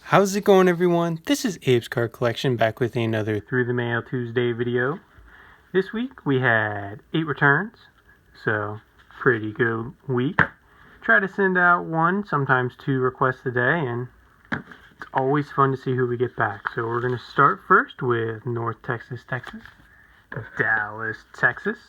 How's it going, everyone? This is Abe's Card Collection back with another Through the Mail Tuesday video. This week we had 8 returns, so pretty good week. Try to send out 1, sometimes 2 requests a day, and it's always fun to see who we get back. So we're going to start first with North Texas, Dallas, Texas.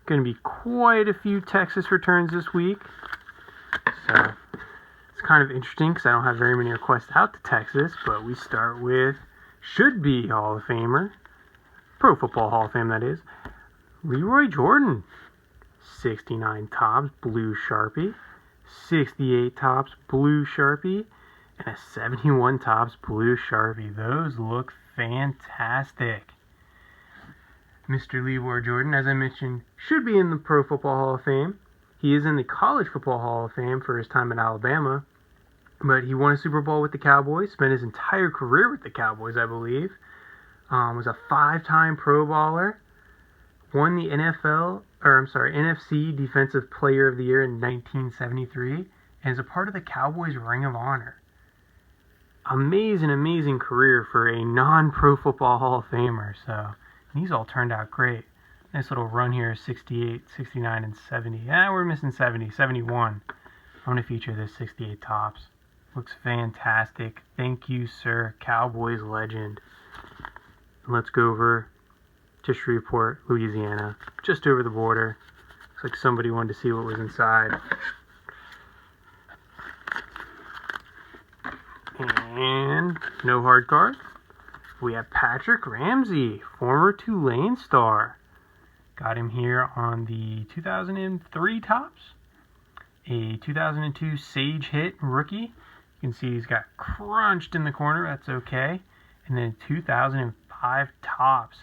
Going to be quite a few Texas returns this week, so it's kind of interesting because I don't have very many requests out to Texas, but we start with should-be Hall of Famer, Pro Football Hall of Fame that is, Leroy Jordan. 69 tops, blue Sharpie, 68 tops, blue Sharpie, and a 71 tops, blue Sharpie. Those look fantastic. Mr. Leroy Jordan, as I mentioned, should be in the Pro Football Hall of Fame. He is in the College Football Hall of Fame for his time at Alabama, but he won a Super Bowl with the Cowboys, spent his entire career with the Cowboys, I believe. Was a 5-time Pro Bowler, won the NFC Defensive Player of the Year in 1973, and is a part of the Cowboys Ring of Honor. Amazing career for a non-Pro Football Hall of Famer, so these all turned out great. Nice little run here, 68, 69, and 70. We're missing 70, 71. I'm going to feature this 68 tops. Looks fantastic. Thank you, sir. Cowboys legend. Let's go over to Shreveport, Louisiana. Just over the border. Looks like somebody wanted to see what was inside. And no hard card. We have Patrick Ramsey, former Tulane star. Got him here on the 2003 tops. A 2002 Sage Hit rookie. You can see he's got crunched in the corner. That's okay. And then 2005 tops.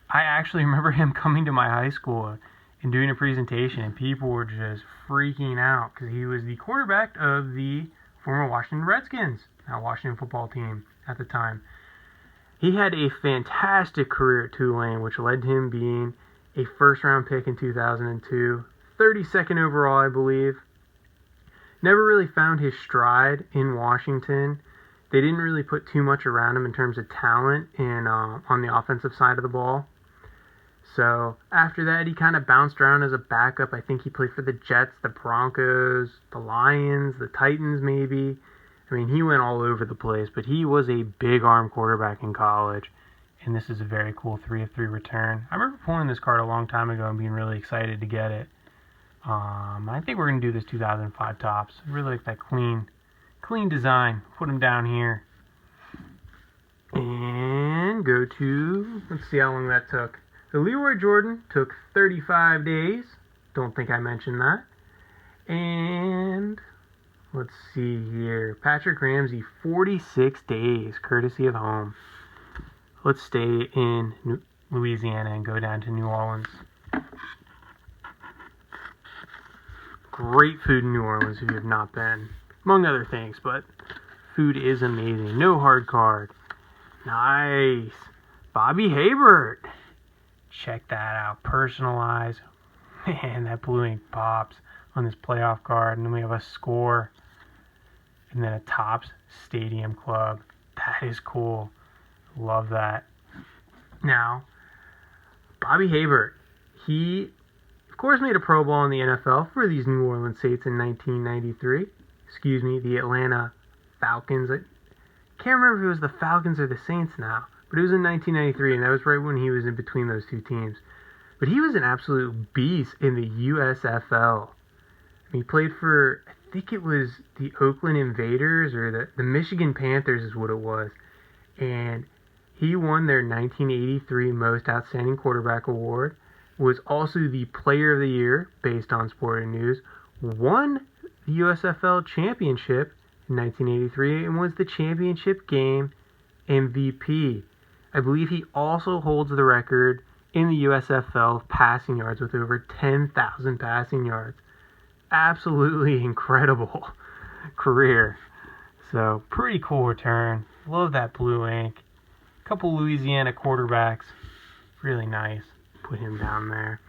I actually remember him coming to my high school and doing a presentation, and people were just freaking out because he was the quarterback of the former Washington Redskins, now Washington football team at the time. He had a fantastic career at Tulane, which led to him being a first-round pick in 2002, 32nd overall, I believe. Never really found his stride in Washington. They didn't really put too much around him in terms of talent and on the offensive side of the ball. So after that, he kind of bounced around as a backup. I think he played for the Jets, the Broncos, the Lions, the Titans maybe. I mean, he went all over the place, but he was a big-arm quarterback in college. And this is a very cool 3-of-3 return. I remember pulling this card a long time ago and being really excited to get it. I think we're going to do this 2005 tops. I really like that clean design. Put him down here. And go to, let's see how long that took. The Leroy Jordan took 35 days. Don't think I mentioned that. And let's see here. Patrick Ramsey, 46 days, courtesy of home. Let's stay in Louisiana and go down to New Orleans. Great food in New Orleans if you have not been. Among other things, but food is amazing. No hard card. Nice. Bobby Haber. Check that out. Personalized. Man, that blue ink pops on this playoff card. And then we have a score. And then a Topps Stadium Club. That is cool. Love that. Now, Bobby Haber, he, of course, made a Pro Bowl in the NFL for these New Orleans Saints in 1993. The Atlanta Falcons. I can't remember if it was the Falcons or the Saints now, but it was in 1993, and that was right when he was in between those two teams. But he was an absolute beast in the USFL. He played for, I think it was the Oakland Invaders or the Michigan Panthers is what it was. And he won their 1983 Most Outstanding Quarterback Award, was also the Player of the Year based on Sporting News, won the USFL Championship in 1983, and was the championship game MVP. I believe he also holds the record in the USFL of passing yards with over 10,000 passing yards. Absolutely incredible career. So, pretty cool return. Love that blue ink. Couple Louisiana quarterbacks. Really nice. Put him down there.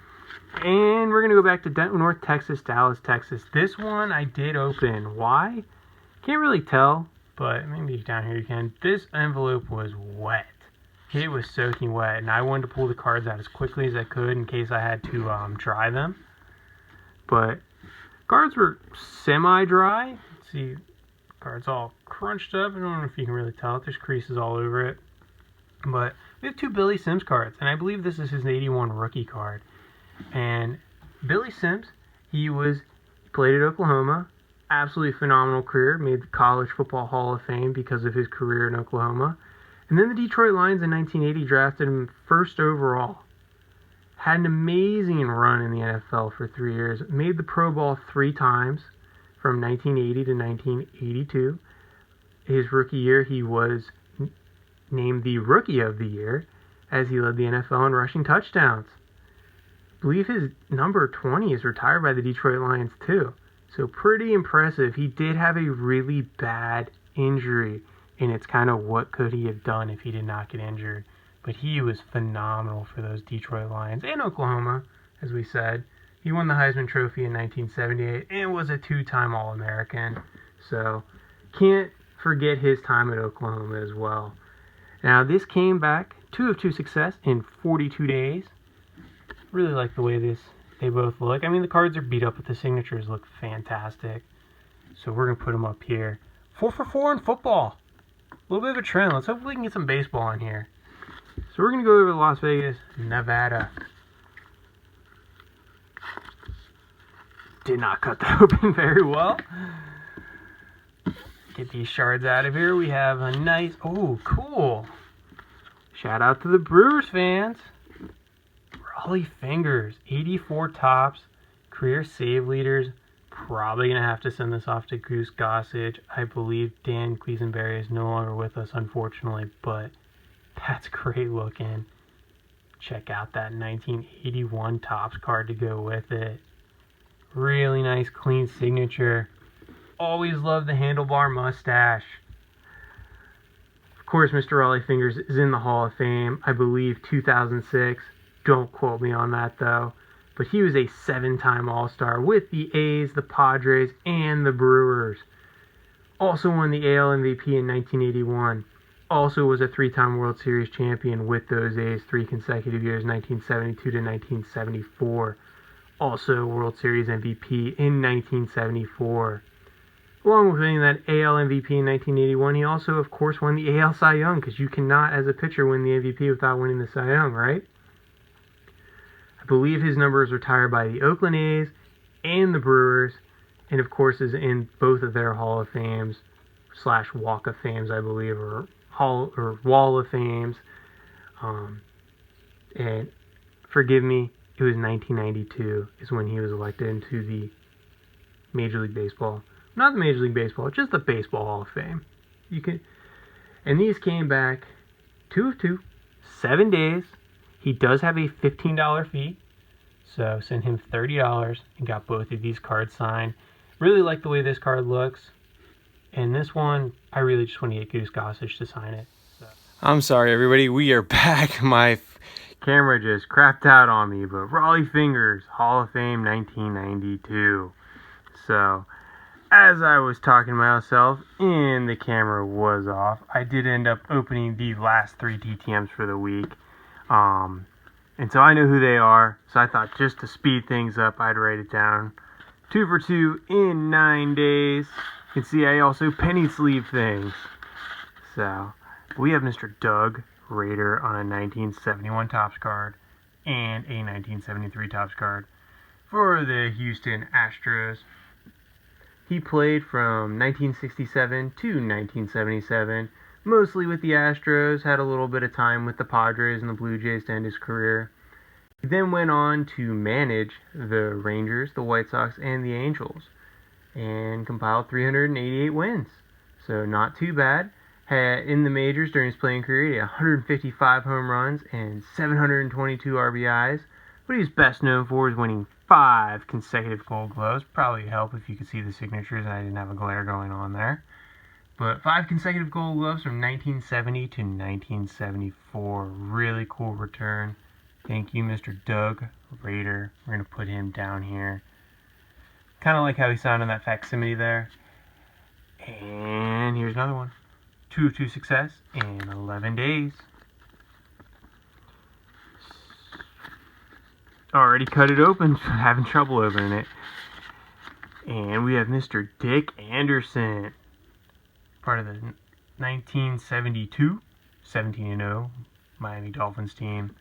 And we're going to go back to North Texas, Dallas, Texas. This one I did open. Why? Can't really tell. but maybe down here you can. This envelope was wet. It was soaking wet, and I wanted to pull the cards out as quickly as I could in case I had to dry them. But cards were semi-dry. See, cards all crunched up. I don't know if you can really tell. There's creases all over it. But we have 2 Billy Sims cards, and I believe this is his 81 rookie card. And Billy Sims, he played at Oklahoma. Absolutely phenomenal career. Made the College Football Hall of Fame because of his career in Oklahoma. And then the Detroit Lions in 1980 drafted him first overall. Had an amazing run in the NFL for 3 years. Made the Pro Bowl 3 times from 1980 to 1982. His rookie year, he was named the Rookie of the Year as he led the NFL in rushing touchdowns. I believe his number 20 is retired by the Detroit Lions too. So pretty impressive. He did have a really bad injury, and it's kind of what could he have done if he did not get injured. But he was phenomenal for those Detroit Lions and Oklahoma, as we said. He won the Heisman Trophy in 1978 and was a 2-time All-American. So can't forget his time at Oklahoma as well. Now this came back 2 of 2 success in 42 days. Really like the way they both look. I mean, the cards are beat up, but the signatures look fantastic. So we're going to put them up here. 4 for 4 in football. A little bit of a trend. Let's hope we can get some baseball in here. So we're going to go over to Las Vegas, Nevada. Did not cut that open very well. Get these shards out of here. We have a nice... Oh, cool. Shout out to the Brewers fans. Raleigh Fingers, 84 tops, career save leaders. Probably going to have to send this off to Goose Gossage. I believe Dan Quisenberry is no longer with us, unfortunately, but that's great looking. Check out that 1981 tops card to go with it. Really nice, clean signature. Always love the handlebar mustache. Of course, Mr. Raleigh Fingers is in the Hall of Fame. I believe 2006. Don't quote me on that, though. But he was a 7-time All-Star with the A's, the Padres, and the Brewers. Also won the AL MVP in 1981. Also was a 3-time World Series champion with those A's 3 consecutive years, 1972 to 1974. Also World Series MVP in 1974. Along with winning that AL MVP in 1981, he also, of course, won the AL Cy Young, because you cannot, as a pitcher, win the MVP without winning the Cy Young, right? I believe his number is retired by the Oakland A's and the Brewers, and of course is in both of their Hall of Fames / Walk of Fames, I believe, or Wall of Fames. And forgive me, it was 1992 is when he was elected into the Major League Baseball. Not the Major League Baseball, just the Baseball Hall of Fame. And these came back 2 of 2, 7 days. He does have a $15 fee, so send him $30 and got both of these cards signed. Really like the way this card looks. And this one, I really just want to get Goose Gossage to sign it. So. I'm sorry, everybody. We are back. My camera just crapped out on me, but Raleigh Fingers, Hall of Fame 1992. So, as I was talking to myself and the camera was off, I did end up opening the last 3 TTMs for the week. And so I know who they are, so I thought just to speed things up, I'd write it down. 2 for 2 in 9 days. You can see I also penny sleeve things. So, we have Mr. Doug Rader on a 1971 Topps card and a 1973 Topps card for the Houston Astros. He played from 1967 to 1977. Mostly with the Astros, had a little bit of time with the Padres and the Blue Jays to end his career. He then went on to manage the Rangers, the White Sox, and the Angels, and compiled 388 wins. So not too bad. In the majors during his playing career, he had 155 home runs and 722 RBIs. What he's best known for is winning 5 consecutive Gold Gloves. Probably help if you could see the signatures and I didn't have a glare going on there. But 5 consecutive Gold Gloves from 1970 to 1974. Really cool return. Thank you, Mr. Doug Rader. We're going to put him down here. Kind of like how he signed on that facsimile there. And here's another one. 2 of 2 success in 11 days. Already cut it open, having trouble opening it. And we have Mr. Dick Anderson, part of the 1972 17-0 Miami Dolphins team.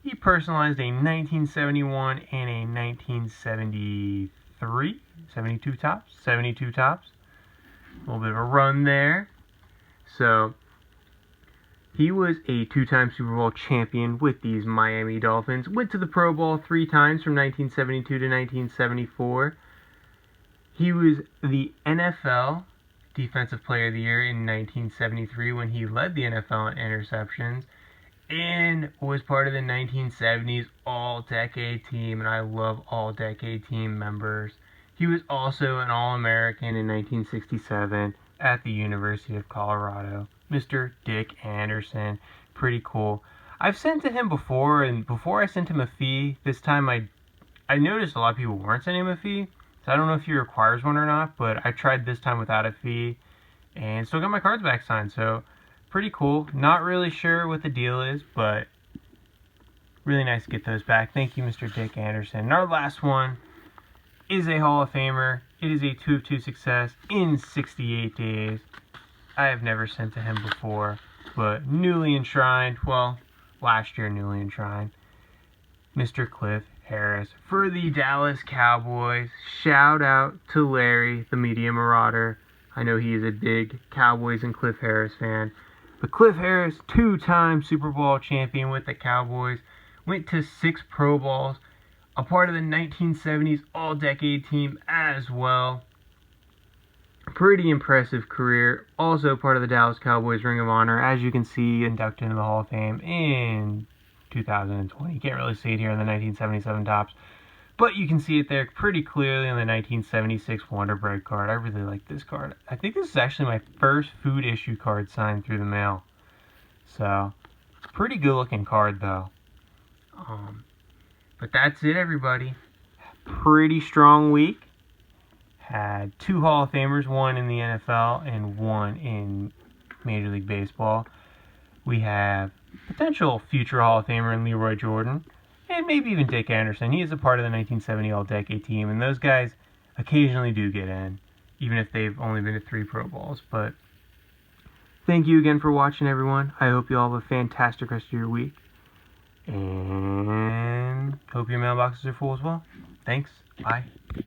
He personalized a 1971 and a 1973, 72 tops. A little bit of a run there. So, he was a 2-time Super Bowl champion with these Miami Dolphins. Went to the Pro Bowl 3 times from 1972 to 1974. He was the NFL Defensive Player of the Year in 1973 when he led the NFL in interceptions, and was part of the 1970s All-Decade team, and I love All-Decade team members. He was also an All-American in 1967 at the University of Colorado. Mr. Dick Anderson. Pretty cool. I've sent to him before, and before I sent him a fee, this time I noticed a lot of people weren't sending him a fee, so I don't know if he requires one or not, but I tried this time without a fee, and still got my cards back signed, so pretty cool. Not really sure what the deal is, but really nice to get those back. Thank you, Mr. Dick Anderson. And our last one is a Hall of Famer. It is a 2 of 2 success in 68 days. I have never sent to him before, but newly enshrined, well, last year newly enshrined, Mr. Cliff Harris for the Dallas Cowboys. Shout out to Larry, the Media Marauder. I know he is a big Cowboys and Cliff Harris fan. But Cliff Harris, 2-time Super Bowl champion with the Cowboys, went to 6 Pro Bowls, a part of the 1970s All-Decade team as well. Pretty impressive career. Also part of the Dallas Cowboys Ring of Honor, as you can see, inducted into the Hall of Fame in 2020. You can't really see it here in the 1977 tops, but you can see it there pretty clearly on the 1976 Wonder Bread card. I really like this card. I think this is actually my first food issue card signed through the mail. So, pretty good looking card though. But that's it, everybody. Pretty strong week. Had 2 Hall of Famers, one in the NFL and one in Major League Baseball. We have potential future Hall of Famer in Leroy Jordan, and maybe even Dick Anderson. He is a part of the 1970 All-Decade team, and those guys occasionally do get in, even if they've only been to 3 Pro Bowls. But thank you again for watching, everyone. I hope you all have a fantastic rest of your week, and hope your mailboxes are full as well. Thanks. Bye.